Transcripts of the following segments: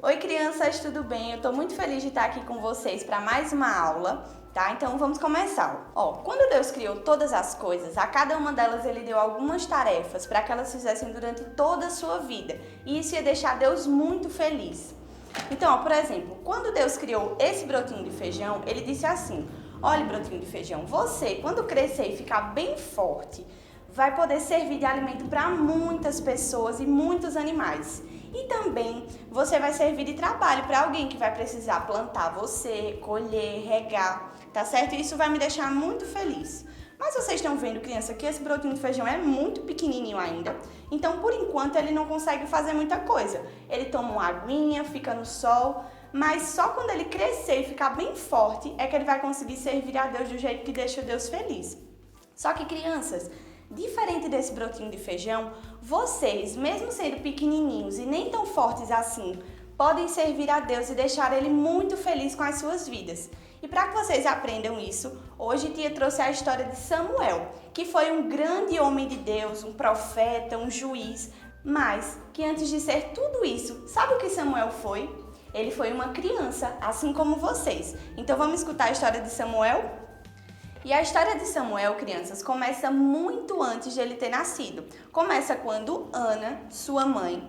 Oi crianças, tudo bem? Eu tô muito feliz de estar aqui com vocês para mais uma aula, tá? Então vamos começar. Quando Deus criou todas as coisas, a cada uma delas ele deu algumas tarefas para que elas fizessem durante toda a sua vida. E isso ia deixar Deus muito feliz. Então, por exemplo, quando Deus criou esse brotinho de feijão, ele disse assim: olha, brotinho de feijão, você, quando crescer e ficar bem forte, vai poder servir de alimento para muitas pessoas e muitos animais. E também você vai servir de trabalho para alguém que vai precisar plantar você, colher, regar, tá certo? Isso vai me deixar muito feliz. Mas vocês estão vendo, criança, que esse brotinho de feijão é muito pequenininho ainda. Então, por enquanto, ele não consegue fazer muita coisa. Ele toma uma aguinha, fica no sol, mas só quando ele crescer e ficar bem forte é que ele vai conseguir servir a Deus do jeito que deixa Deus feliz. Só que, crianças, diferente desse brotinho de feijão, vocês, mesmo sendo pequenininhos e nem tão fortes assim, podem servir a Deus e deixar Ele muito feliz com as suas vidas. E para que vocês aprendam isso, hoje tia trouxe a história de Samuel, que foi um grande homem de Deus, um profeta, um juiz, mas que antes de ser tudo isso, sabe o que Samuel foi? Ele foi uma criança, assim como vocês. Então vamos escutar a história de Samuel? E a história de Samuel, crianças, começa muito antes de ele ter nascido. Começa quando Ana, sua mãe,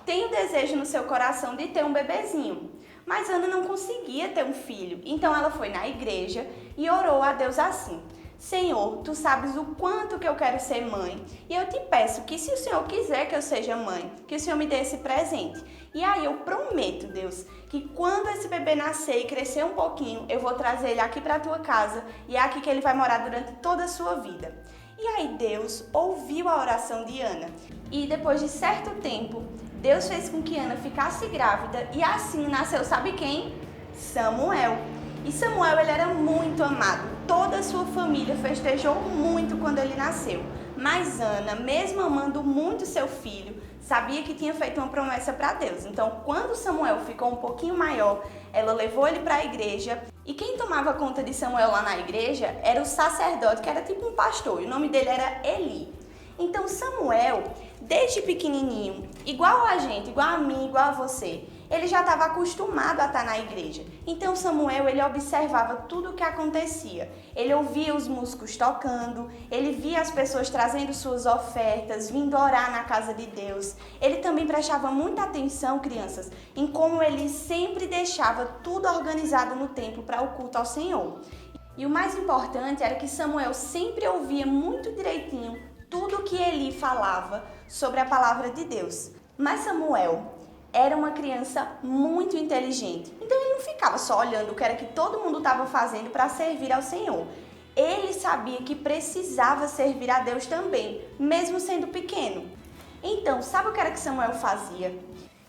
tem o desejo no seu coração de ter um bebezinho. Mas Ana não conseguia ter um filho, então ela foi na igreja e orou a Deus assim: Senhor, tu sabes o quanto que eu quero ser mãe, e eu te peço que, se o Senhor quiser que eu seja mãe, que o Senhor me dê esse presente. E aí eu prometo, Deus, que quando esse bebê nascer e crescer um pouquinho, eu vou trazer ele aqui para a tua casa, e é aqui que ele vai morar durante toda a sua vida. E aí Deus ouviu a oração de Ana, e depois de certo tempo, Deus fez com que Ana ficasse grávida, e assim nasceu, sabe quem? Samuel. E Samuel, ele era muito amado. Toda a sua família festejou muito quando ele nasceu. Mas Ana, mesmo amando muito seu filho, sabia que tinha feito uma promessa para Deus. Então, quando Samuel ficou um pouquinho maior, ela levou ele para a igreja. E quem tomava conta de Samuel lá na igreja era o sacerdote, que era tipo um pastor. E o nome dele era Eli. Então, Samuel, desde pequenininho, igual a gente, igual a mim, igual a você, ele já estava acostumado a estar na igreja. Então Samuel, ele observava tudo o que acontecia. Ele ouvia os músicos tocando, ele via as pessoas trazendo suas ofertas, vindo orar na casa de Deus. Ele também prestava muita atenção, crianças, em como ele sempre deixava tudo organizado no templo para o culto ao Senhor. E o mais importante era que Samuel sempre ouvia muito direitinho tudo o que Eli falava sobre a palavra de Deus. Mas Samuel era uma criança muito inteligente. Então ele não ficava só olhando o que era que todo mundo estava fazendo para servir ao Senhor. Ele sabia que precisava servir a Deus também, mesmo sendo pequeno. Então, sabe o que era que Samuel fazia?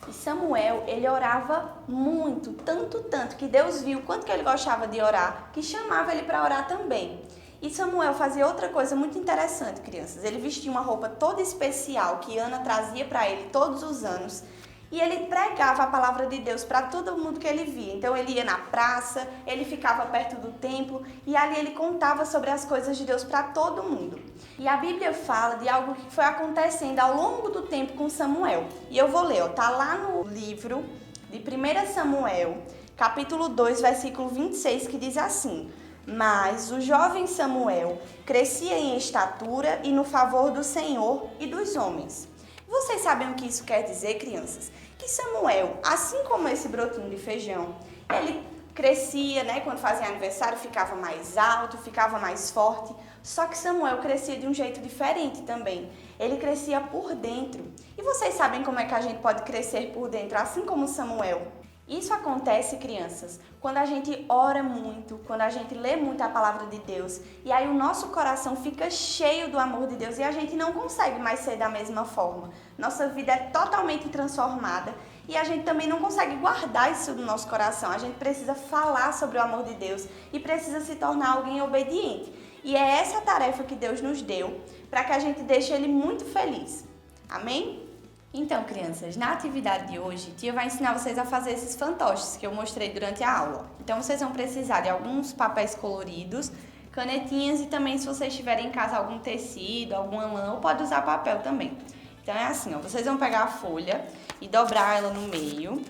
E Samuel, ele orava muito, tanto que Deus viu quanto que ele gostava de orar, que chamava ele para orar também. E Samuel fazia outra coisa muito interessante, crianças. Ele vestia uma roupa toda especial que Ana trazia para ele todos os anos. E ele pregava a palavra de Deus para todo mundo que ele via. Então ele ia na praça, ele ficava perto do templo e ali ele contava sobre as coisas de Deus para todo mundo. E a Bíblia fala de algo que foi acontecendo ao longo do tempo com Samuel. E eu vou ler, tá lá no livro de 1 Samuel, capítulo 2, versículo 26, que diz assim: Mas o jovem Samuel crescia em estatura e no favor do Senhor e dos homens. Vocês sabem o que isso quer dizer, crianças? Que Samuel, assim como esse brotinho de feijão, ele crescia, quando fazia aniversário, ficava mais alto, ficava mais forte. Só que Samuel crescia de um jeito diferente também. Ele crescia por dentro. E vocês sabem como é que a gente pode crescer por dentro, assim como Samuel? Isso acontece, crianças, quando a gente ora muito, quando a gente lê muito a palavra de Deus, e aí o nosso coração fica cheio do amor de Deus e a gente não consegue mais ser da mesma forma. Nossa vida é totalmente transformada e a gente também não consegue guardar isso no nosso coração. A gente precisa falar sobre o amor de Deus e precisa se tornar alguém obediente. E é essa tarefa que Deus nos deu para que a gente deixe Ele muito feliz. Amém? Então, crianças, na atividade de hoje, tia vai ensinar vocês a fazer esses fantoches que eu mostrei durante a aula. Então, vocês vão precisar de alguns papéis coloridos, canetinhas e também, se vocês tiverem em casa algum tecido, alguma lã, ou pode usar papel também. Então, é assim, vocês vão pegar a folha e dobrar ela no meio.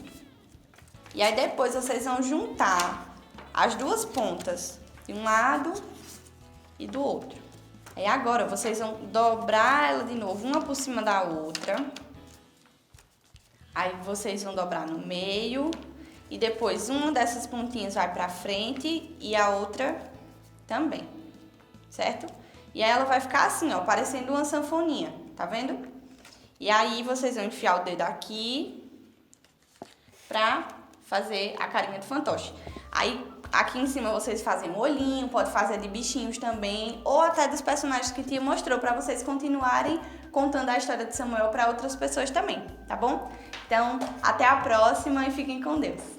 E aí depois vocês vão juntar as duas pontas de um lado e do outro. Aí agora vocês vão dobrar ela de novo, uma por cima da outra. Aí vocês vão dobrar no meio e depois uma dessas pontinhas vai pra frente e a outra também, certo? E aí ela vai ficar assim, ó, parecendo uma sanfoninha, tá vendo? E aí vocês vão enfiar o dedo aqui pra fazer a carinha do fantoche. Aí aqui em cima vocês fazem um olhinho, pode fazer de bichinhos também, ou até dos personagens que a tia mostrou, pra vocês continuarem contando a história de Samuel pra outras pessoas também, tá bom? Então, até a próxima e fiquem com Deus.